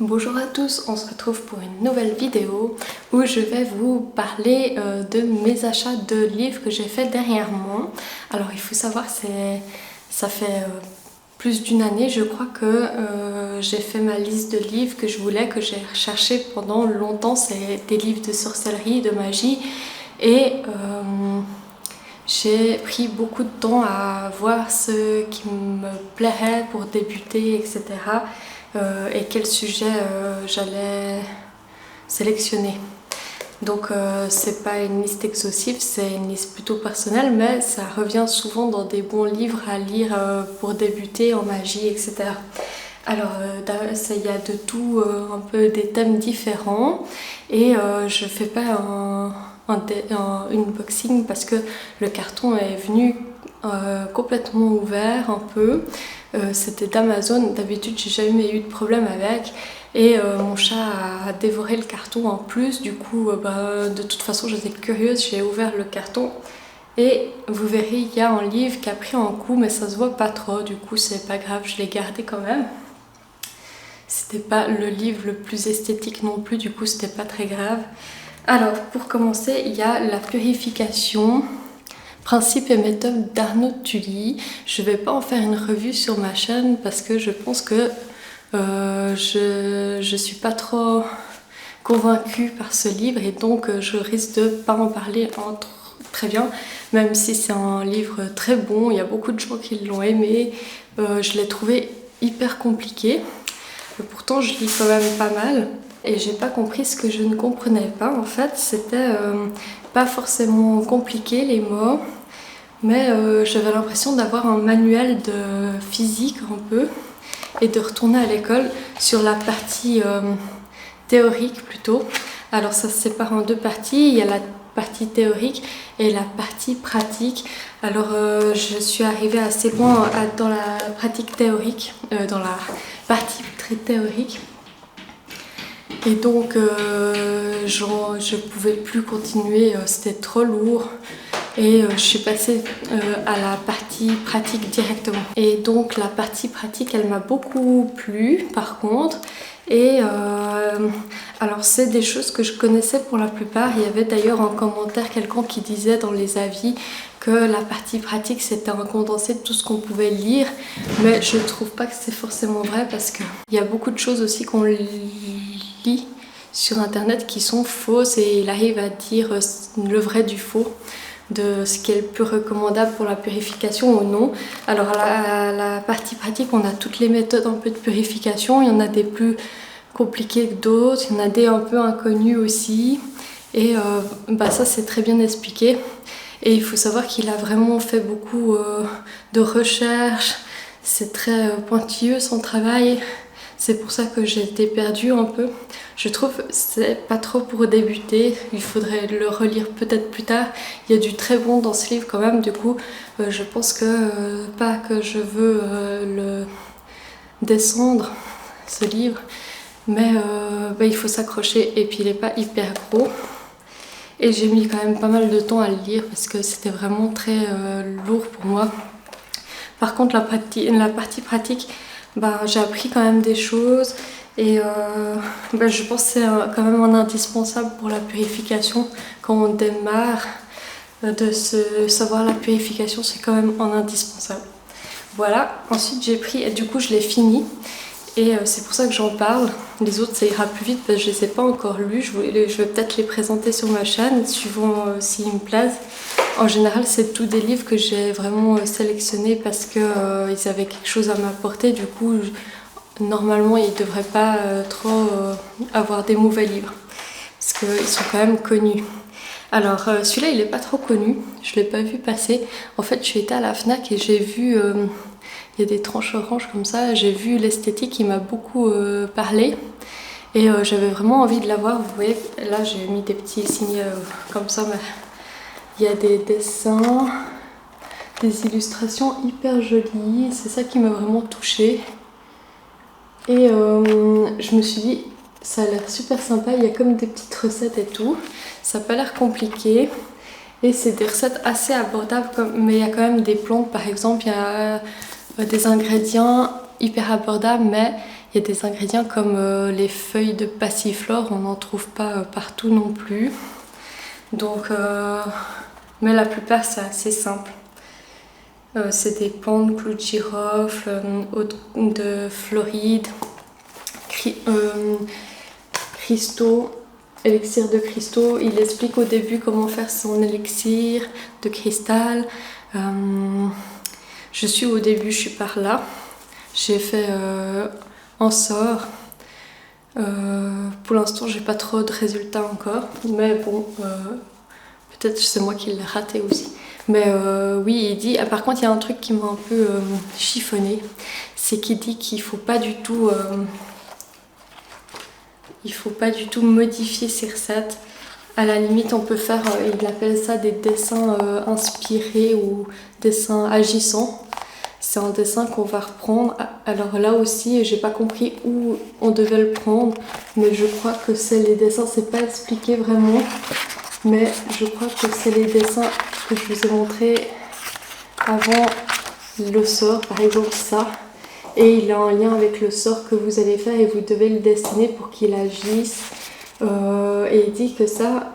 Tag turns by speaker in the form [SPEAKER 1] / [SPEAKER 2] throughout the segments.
[SPEAKER 1] Bonjour à tous, on se retrouve pour une nouvelle vidéo où je vais vous parler de mes achats de livres que j'ai fait dernièrement. Alors il faut savoir, ça fait plus d'une année je crois que j'ai fait ma liste de livres que je voulais, que j'ai recherché pendant longtemps. C'est des livres de sorcellerie, de magie et j'ai pris beaucoup de temps à voir ce qui me plairait pour débuter, etc. Et quel sujet j'allais sélectionner. Donc c'est pas une liste exhaustive, c'est une liste plutôt personnelle, mais ça revient souvent dans des bons livres à lire pour débuter en magie, etc. Alors il y a de tout, un peu des thèmes différents, et je fais pas un unboxing parce que le carton est venu complètement ouvert un peu. C'était d'Amazon, d'habitude j'ai jamais eu de problème avec, et mon chat a dévoré le carton en plus. Du coup de toute façon j'étais curieuse, j'ai ouvert le carton et vous verrez, il y a un livre qui a pris un coup, mais ça se voit pas trop, du coup c'est pas grave, je l'ai gardé quand même. C'était pas le livre le plus esthétique non plus, du coup c'était pas très grave. Alors pour commencer, il y a La purification, principes et méthodes d'Arnaud Tully. Je vais pas en faire une revue sur ma chaîne parce que je pense que je suis pas trop convaincue par ce livre, et donc je risque de pas en parler très bien, même si c'est un livre très bon. Il y a beaucoup de gens qui l'ont aimé. Je l'ai trouvé hyper compliqué. Pourtant je lis quand même pas mal et j'ai pas compris ce que je ne comprenais pas. En fait c'était pas forcément compliqué les mots, mais j'avais l'impression d'avoir un manuel de physique un peu, et de retourner à l'école sur la partie théorique plutôt. Alors ça se sépare en deux parties, il y a la partie théorique et la partie pratique. Alors je suis arrivée assez loin dans la pratique théorique, dans la partie très théorique, et donc je pouvais plus continuer, c'était trop lourd, et je suis passée à la partie pratique directement. Et donc la partie pratique elle m'a beaucoup plu par contre. Et alors c'est des choses que je connaissais pour la plupart. Il y avait d'ailleurs en commentaire quelqu'un qui disait dans les avis que la partie pratique c'était un condensé de tout ce qu'on pouvait lire, mais je trouve pas que c'est forcément vrai, parce qu'il y a beaucoup de choses aussi qu'on lit sur internet qui sont fausses, et il arrive à dire le vrai du faux, de ce qui est le plus recommandable pour la purification ou non. Alors à la partie pratique, on a toutes les méthodes un peu de purification. Il y en a des plus compliquées que d'autres, il y en a des un peu inconnues aussi, et ça c'est très bien expliqué. Et il faut savoir qu'il a vraiment fait beaucoup de recherches, c'est très pointilleux son travail. C'est pour ça que j'ai été perdue un peu. Je trouve que c'est pas trop pour débuter, il faudrait le relire peut-être plus tard. Il y a du très bon dans ce livre quand même, du coup je pense que pas que je veux le descendre, ce livre, mais il faut s'accrocher, et puis il est pas hyper gros. Et j'ai mis quand même pas mal de temps à le lire parce que c'était vraiment très lourd pour moi. Par contre la partie pratique, j'ai appris quand même des choses, et je pense que c'est quand même un indispensable pour la purification. Quand on démarre, de savoir la purification, c'est quand même un indispensable. Voilà, ensuite j'ai pris, et du coup je l'ai fini, et c'est pour ça que j'en parle. Les autres ça ira plus vite parce que je les ai pas encore lus. Je vais peut-être les présenter sur ma chaîne suivant s'ils me plaisent. En général c'est tous des livres que j'ai vraiment sélectionnés parce que ils avaient quelque chose à m'apporter. Du coup normalement ils devraient pas trop avoir des mauvais livres, parce qu'ils sont quand même connus. Alors celui-là il est pas trop connu, je l'ai pas vu passer. En fait je suis été à la Fnac et j'ai vu, il y a des tranches oranges comme ça, j'ai vu l'esthétique, il m'a beaucoup parlé, et j'avais vraiment envie de l'avoir. Vous voyez là j'ai mis des petits signes comme ça, mais il y a des dessins, des illustrations hyper jolies, c'est ça qui m'a vraiment touchée. Et je me suis dit ça a l'air super sympa, il y a comme des petites recettes et tout, ça n'a pas l'air compliqué, et c'est des recettes assez abordables, mais il y a quand même des plantes par exemple, il y a des ingrédients hyper abordables, mais Il y a des ingrédients comme les feuilles de passiflore, on n'en trouve pas partout non plus. Donc, mais la plupart c'est assez simple. C'est des plantes, clous de girofle, eau de Floride, cristaux, élixir de cristaux. Il explique au début comment faire son élixir de cristal. Je suis au début, je suis par là. J'ai fait en sort. Pour l'instant, j'ai pas trop de résultats encore, mais bon, peut-être c'est moi qui l'ai raté aussi. Mais oui, il dit. Par contre, il y a un truc qui m'a un peu chiffonné, c'est qu'il dit qu'il faut pas du tout. Il faut pas du tout modifier ses recettes. À la limite, on peut faire, il appelle ça des dessins inspirés ou dessins agissants. C'est un dessin qu'on va reprendre. Alors là aussi, j'ai pas compris où on devait le prendre, mais je crois que c'est les dessins, c'est pas expliqué vraiment, mais je crois que c'est les dessins que je vous ai montrés avant le sort, par exemple ça. Et il est en lien avec le sort que vous allez faire et vous devez le dessiner pour qu'il agisse. Et il dit que ça,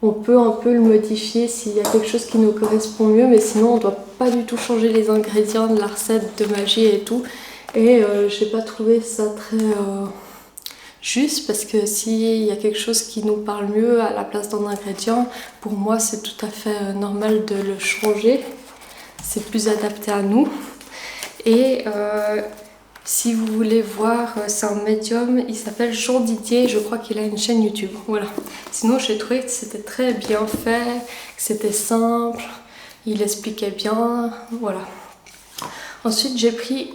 [SPEAKER 1] on peut un peu le modifier s'il y a quelque chose qui nous correspond mieux, mais sinon on ne doit pas du tout changer les ingrédients de la recette de magie et tout. Et j'ai pas trouvé ça très juste, parce que s'il y a quelque chose qui nous parle mieux à la place d'un ingrédient, pour moi c'est tout à fait normal de le changer. C'est plus adapté à nous. Et si vous voulez voir, c'est un médium, il s'appelle Jean Didier, je crois qu'il a une chaîne YouTube. Voilà. Sinon, j'ai trouvé que c'était très bien fait, que c'était simple, il expliquait bien. Voilà. Ensuite, j'ai pris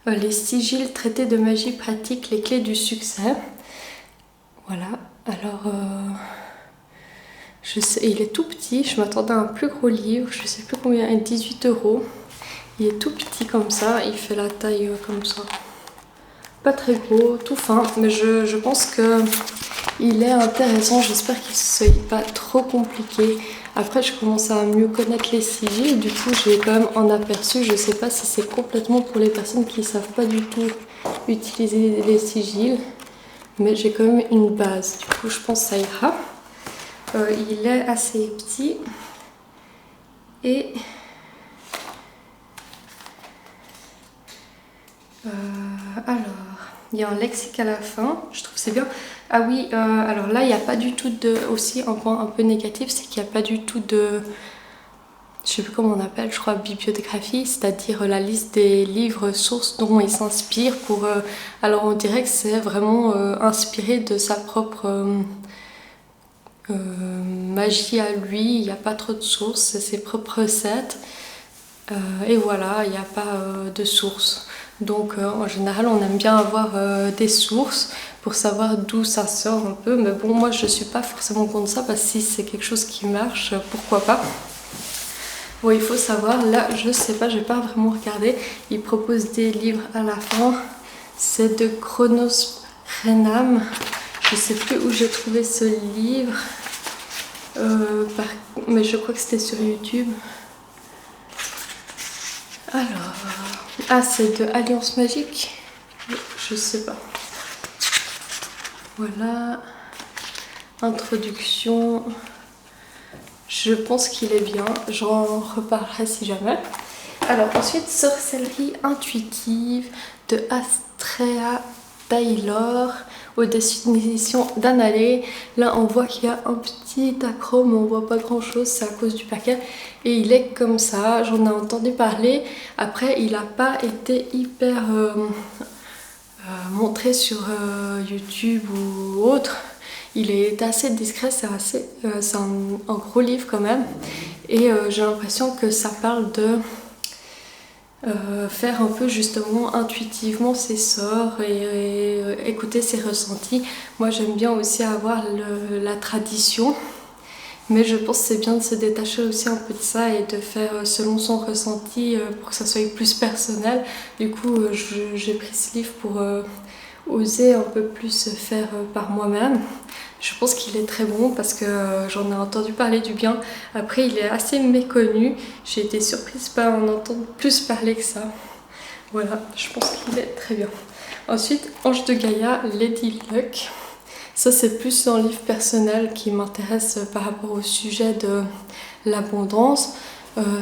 [SPEAKER 1] les sigils traités de magie pratique, les clés du succès. Voilà. Alors, je sais, il est tout petit, je m'attendais à un plus gros livre, je sais plus combien, 18 €. Il est tout petit comme ça, il fait la taille comme ça. Pas très gros, tout fin, mais je pense que il est intéressant. J'espère qu'il ne soit pas trop compliqué. Après, je commence à mieux connaître les sigils, du coup, j'ai quand même un aperçu. Je sais pas si c'est complètement pour les personnes qui ne savent pas du tout utiliser les sigils, mais j'ai quand même une base. Du coup, je pense que ça ira. Il est assez petit et alors, il y a un lexique à la fin, je trouve que c'est bien. Ah oui, alors là, il n'y a pas du tout de... Aussi, un point un peu négatif, c'est qu'il n'y a pas du tout de... Je sais plus comment on appelle, je crois bibliographie, c'est-à-dire la liste des livres sources dont il s'inspire pour... alors on dirait que c'est vraiment inspiré de sa propre magie à lui, il n'y a pas trop de sources, c'est ses propres recettes. Et voilà, il n'y a pas de sources. Donc en général, on aime bien avoir des sources pour savoir d'où ça sort un peu. Mais bon, moi je suis pas forcément contre ça, parce que si c'est quelque chose qui marche, pourquoi pas. Bon, il faut savoir, là je sais pas, j'ai pas vraiment regardé. Il propose des livres à la fin. C'est de Chronos Renam. Je sais plus où j'ai trouvé ce livre. Mais je crois que c'était sur YouTube. Alors, ah, c'est de Alliance Magique, je sais pas. Voilà, introduction. Je pense qu'il est bien, j'en reparlerai si jamais. Alors ensuite, Sorcellerie intuitive de Astrea Taylor, aux définitions d'Annalée. Là on voit qu'il y a un petit accro, mais on voit pas grand chose, c'est à cause du paquet. Et il est comme ça, j'en ai entendu parler. Après, il n'a pas été hyper montré sur YouTube ou autre. Il est assez discret, c'est un gros livre quand même. Et j'ai l'impression que ça parle de faire un peu justement intuitivement ses sorts et écouter ses ressentis. Moi j'aime bien aussi avoir la tradition, mais je pense que c'est bien de se détacher aussi un peu de ça et de faire selon son ressenti pour que ça soit plus personnel. Du coup j'ai pris ce livre pour oser un peu plus faire par moi-même. Je pense qu'il est très bon parce que j'en ai entendu parler du bien. Après, il est assez méconnu. J'ai été surprise par en entendre plus parler que ça. Voilà, je pense qu'il est très bien. Ensuite, Ange de Gaïa, Lady Luck. Ça, c'est plus un livre personnel qui m'intéresse par rapport au sujet de l'abondance.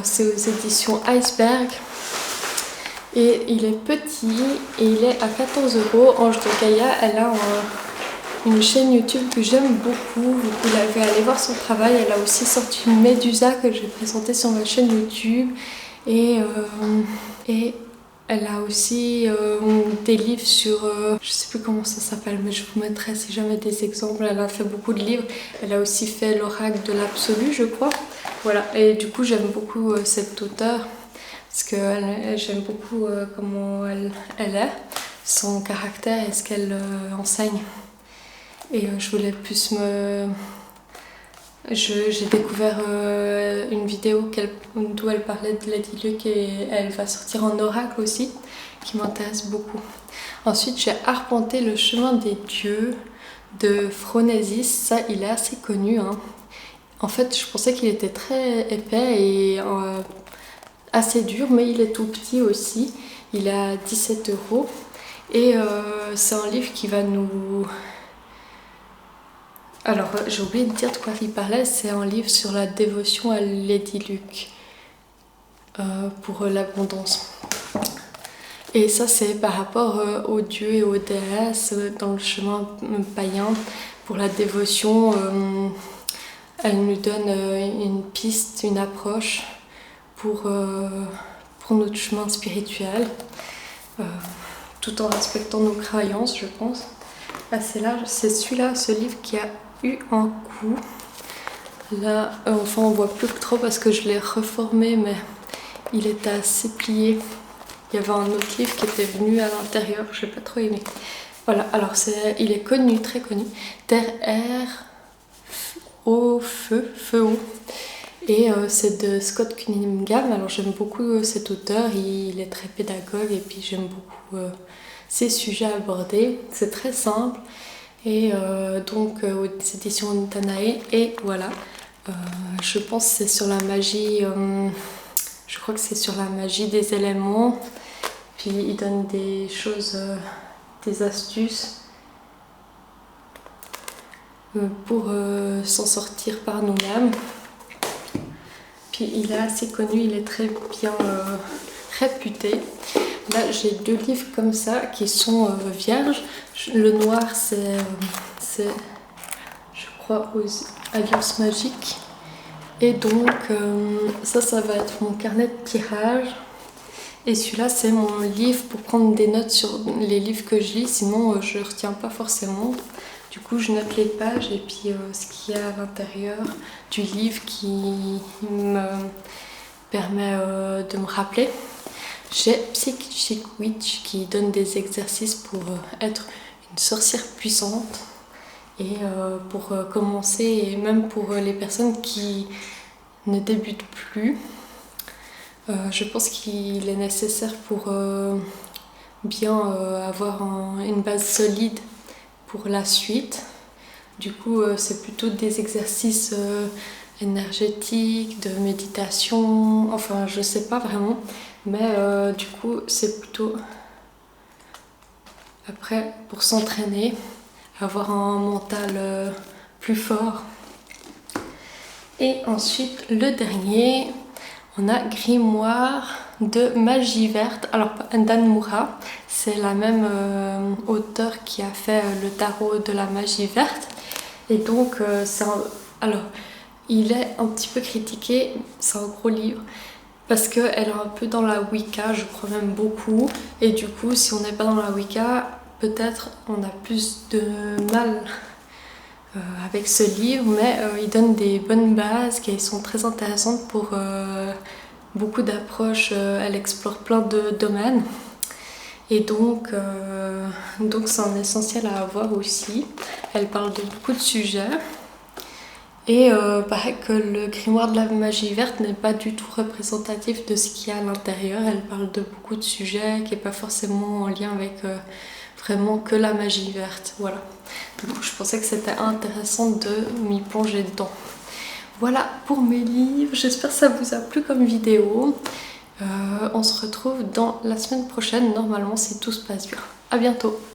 [SPEAKER 1] C'est aux éditions Iceberg. Et il est petit et il est à 14 €. Ange de Gaïa, elle a une chaîne YouTube que j'aime beaucoup. Vous pouvez aller voir son travail. Elle a aussi sorti une Médusa que je vais présenter sur ma chaîne YouTube. Et elle a aussi des livres sur... je sais plus comment ça s'appelle, mais je vous mettrai si jamais des exemples. Elle a fait beaucoup de livres. Elle a aussi fait l'oracle de l'absolu, je crois. Voilà, et du coup j'aime beaucoup cette auteure. Parce que j'aime beaucoup comment elle est, son caractère et ce qu'elle enseigne. Et je voulais plus me... J'ai découvert une vidéo d'où elle parlait de Lady Luck et elle va sortir en oracle aussi, qui m'intéresse beaucoup. Ensuite, j'ai arpenté le chemin des dieux de Phronésis. Ça, il est assez connu, hein. En fait, je pensais qu'il était très épais et assez dur, mais il est tout petit aussi. Il est à 17 €. Et c'est un livre qui va nous... Alors, j'ai oublié de dire de quoi il parlait. C'est un livre sur la dévotion à Lady Luck pour l'abondance. Et ça, c'est par rapport aux dieux et aux déesses dans le chemin païen. Pour la dévotion, elle nous donne une piste, une approche pour notre chemin spirituel, tout en respectant nos croyances, je pense. Assez large. C'est celui-là, ce livre qui a eu un coup. Là, enfin on voit plus trop parce que je l'ai reformé, mais il était assez plié. Il y avait un autre livre qui était venu à l'intérieur, j'ai pas trop aimé. Voilà, alors il est connu, très connu. Terre, air, eau, feu, eau. Et c'est de Scott Cunningham. Alors j'aime beaucoup cet auteur, il est très pédagogue et puis j'aime beaucoup ses sujets abordés. C'est très simple. Et donc aux éditions Tanae. Et voilà, je pense que c'est sur la magie, je crois que c'est sur la magie des éléments. Puis il donne des choses, des astuces pour s'en sortir par nous-mêmes. Puis il est assez connu, il est très bien réputé. Là j'ai 2 livres comme ça qui sont vierges. Le noir c'est je crois aux Alliances Magiques. Et donc ça va être mon carnet de tirage. Et celui-là c'est mon livre pour prendre des notes sur les livres que je lis, sinon je retiens pas forcément. Du coup je note les pages et puis ce qu'il y a à l'intérieur du livre qui me permet de me rappeler. J'ai Psychic Witch qui donne des exercices pour être une sorcière puissante et pour commencer, et même pour les personnes qui ne débutent plus. Je pense qu'il est nécessaire pour bien avoir une base solide pour la suite. Du coup, c'est plutôt des exercices énergétiques, de méditation, enfin je sais pas vraiment, mais du coup c'est plutôt après pour s'entraîner, avoir un mental plus fort. Et ensuite le dernier, on a Grimoire de Magie Verte. Alors Dan Mura, c'est la même auteure qui a fait le tarot de la Magie Verte. Et donc alors il est un petit peu critiqué, c'est un gros livre, parce qu'elle est un peu dans la Wicca, je crois même beaucoup. Et du coup, si on n'est pas dans la Wicca, peut-être on a plus de mal avec ce livre, mais il donne des bonnes bases qui sont très intéressantes pour beaucoup d'approches. Elle explore plein de domaines. Et donc c'est un essentiel à avoir aussi. Elle parle de beaucoup de sujets. Et paraît que le grimoire de la magie verte n'est pas du tout représentatif de ce qu'il y a à l'intérieur. Elle parle de beaucoup de sujets qui n'est pas forcément en lien avec vraiment que la magie verte. Voilà. Du coup, je pensais que c'était intéressant de m'y plonger dedans. Voilà pour mes livres. J'espère que ça vous a plu comme vidéo. On se retrouve dans la semaine prochaine, normalement si tout se passe bien. À bientôt!